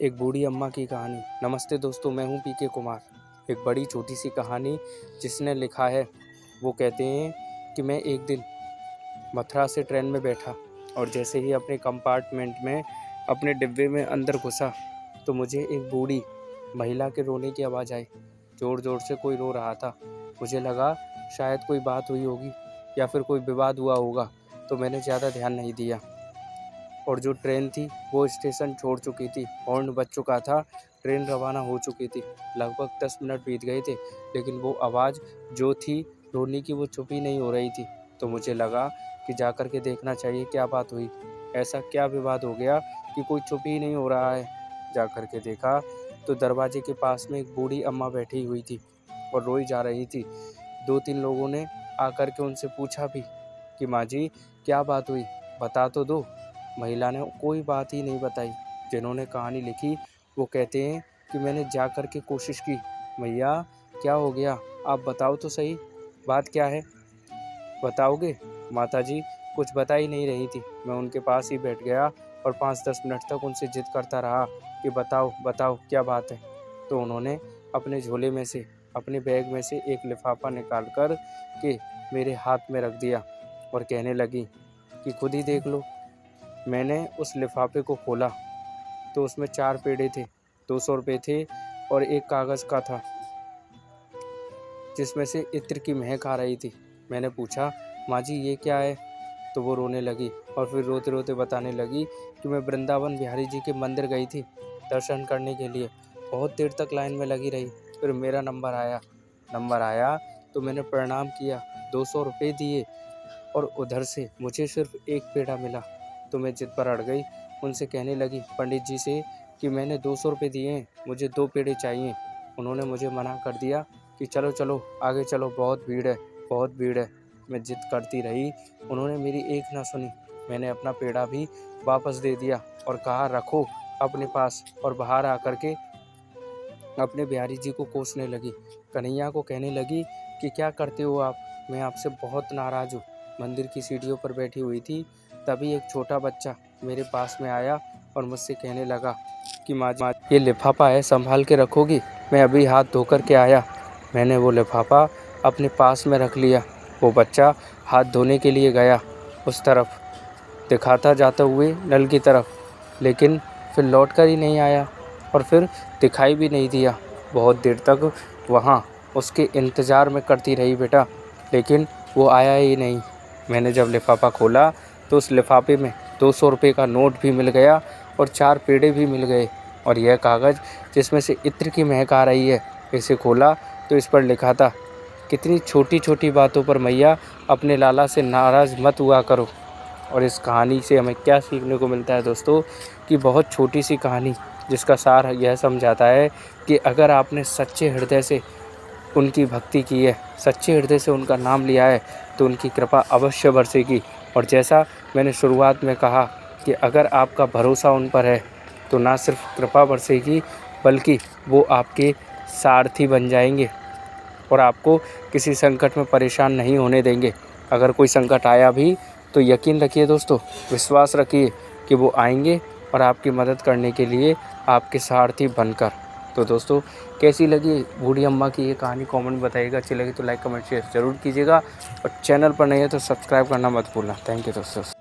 एक बूढ़ी अम्मा की कहानी। नमस्ते दोस्तों, मैं हूँ पीके कुमार। एक बड़ी छोटी सी कहानी जिसने लिखा है। वो कहते हैं कि मैं एक दिन मथुरा से ट्रेन में बैठा और जैसे ही अपने कंपार्टमेंट में अपने डिब्बे में अंदर घुसा तो मुझे एक बूढ़ी महिला के रोने की आवाज़ आई। ज़ोर ज़ोर से कोई रो रहा था। मुझे लगा शायद कोई बात हुई होगी या फिर कोई विवाद हुआ होगा, तो मैंने ज़्यादा ध्यान नहीं दिया। और जो ट्रेन थी वो स्टेशन छोड़ चुकी थी, हॉर्न बज चुका था, ट्रेन रवाना हो चुकी थी। लगभग 10 मिनट बीत गए थे, लेकिन वो आवाज़ जो थी रोने की वो चुप ही नहीं हो रही थी। तो मुझे लगा कि जाकर के देखना चाहिए क्या बात हुई, ऐसा क्या विवाद हो गया कि कोई चुप ही नहीं हो रहा है। जाकर के देखा तो दरवाजे के पास में एक बूढ़ी अम्मा बैठी हुई थी और रोई जा रही थी। 2-3 लोगों ने आकर के उनसे पूछा भी कि माँ जी क्या बात हुई, बता तो दो। महिला ने कोई बात ही नहीं बताई। जिन्होंने कहानी लिखी वो कहते हैं कि मैंने जा कर के कोशिश की, भैया क्या हो गया, आप बताओ तो सही, बात क्या है, बताओगे। माताजी कुछ बता ही नहीं रही थी। मैं उनके पास ही बैठ गया और 5-10 मिनट तक उनसे जिद करता रहा कि बताओ बताओ क्या बात है। तो उन्होंने अपने झोले में से, अपने बैग में से एक लिफाफा निकाल कर के मेरे हाथ में रख दिया और कहने लगी कि खुद ही देख लो। मैंने उस लिफाफे को खोला तो उसमें 4 पेड़े थे, 200 रुपये थे और एक कागज़ का था जिसमें से इत्र की महक आ रही थी। मैंने पूछा, माँ जी ये क्या है? तो वो रोने लगी और फिर रोते रोते बताने लगी कि मैं वृंदावन बिहारी जी के मंदिर गई थी दर्शन करने के लिए। बहुत देर तक लाइन में लगी रही, फिर मेरा नंबर आया तो मैंने प्रणाम किया, 200 रुपये दिए और उधर से मुझे सिर्फ एक पेड़ा मिला। तो मैं जिद पर अड़ गई, उनसे कहने लगी पंडित जी से कि मैंने 200 रुपये दिए हैं, मुझे 2 पेड़े चाहिए। उन्होंने मुझे मना कर दिया कि चलो चलो आगे चलो, बहुत भीड़ है, बहुत भीड़ है। मैं जिद करती रही, उन्होंने मेरी एक ना सुनी। मैंने अपना पेड़ा भी वापस दे दिया और कहा रखो अपने पास, और बाहर आकर के अपने बिहारी जी को कोसने लगी। कन्हैया को कहने लगी कि क्या करते हो आप, मैं आपसे बहुत नाराज़ हूँ। मंदिर की सीढ़ियों पर बैठी हुई थी, तभी एक छोटा बच्चा मेरे पास में आया और मुझसे कहने लगा कि माँ ये लिफाफा है, संभाल के रखोगी, मैं अभी हाथ धोकर के आया। मैंने वो लिफाफा अपने पास में रख लिया। वो बच्चा हाथ धोने के लिए गया उस तरफ, दिखाता जाते हुए नल की तरफ, लेकिन फिर लौट कर ही नहीं आया और फिर दिखाई भी नहीं दिया। बहुत देर तक वहाँ उसके इंतज़ार में करती रही बेटा, लेकिन वो आया ही नहीं। मैंने जब लिफाफा खोला तो उस लिफाफे में 200 रुपये का नोट भी मिल गया और 4 पेड़े भी मिल गए और यह कागज़ जिसमें से इत्र की महक आ रही है। इसे खोला तो इस पर लिखा था, कितनी छोटी छोटी बातों पर मैया अपने लाला से नाराज़ मत हुआ करो। और इस कहानी से हमें क्या सीखने को मिलता है दोस्तों, कि बहुत छोटी सी कहानी जिसका सार यह समझाता है कि अगर आपने सच्चे हृदय से उनकी भक्ति की है, सच्चे हृदय से उनका नाम लिया है, तो उनकी कृपा अवश्य बरसेगी। और जैसा मैंने शुरुआत में कहा कि अगर आपका भरोसा उन पर है तो ना सिर्फ कृपा बरसेगी, बल्कि वो आपके सारथी बन जाएंगे और आपको किसी संकट में परेशान नहीं होने देंगे। अगर कोई संकट आया भी तो यकीन रखिए दोस्तों, विश्वास रखिए कि वो आएंगे और आपकी मदद करने के लिए आपके सारथी बनकर। तो दोस्तों, कैसी लगी बूढ़ी अम्मा की ये कहानी, कमेंट बताइएगा। अच्छी लगी तो लाइक कमेंट शेयर ज़रूर कीजिएगा और चैनल पर नहीं है तो सब्सक्राइब करना मत भूलना। थैंक यू दोस्तों।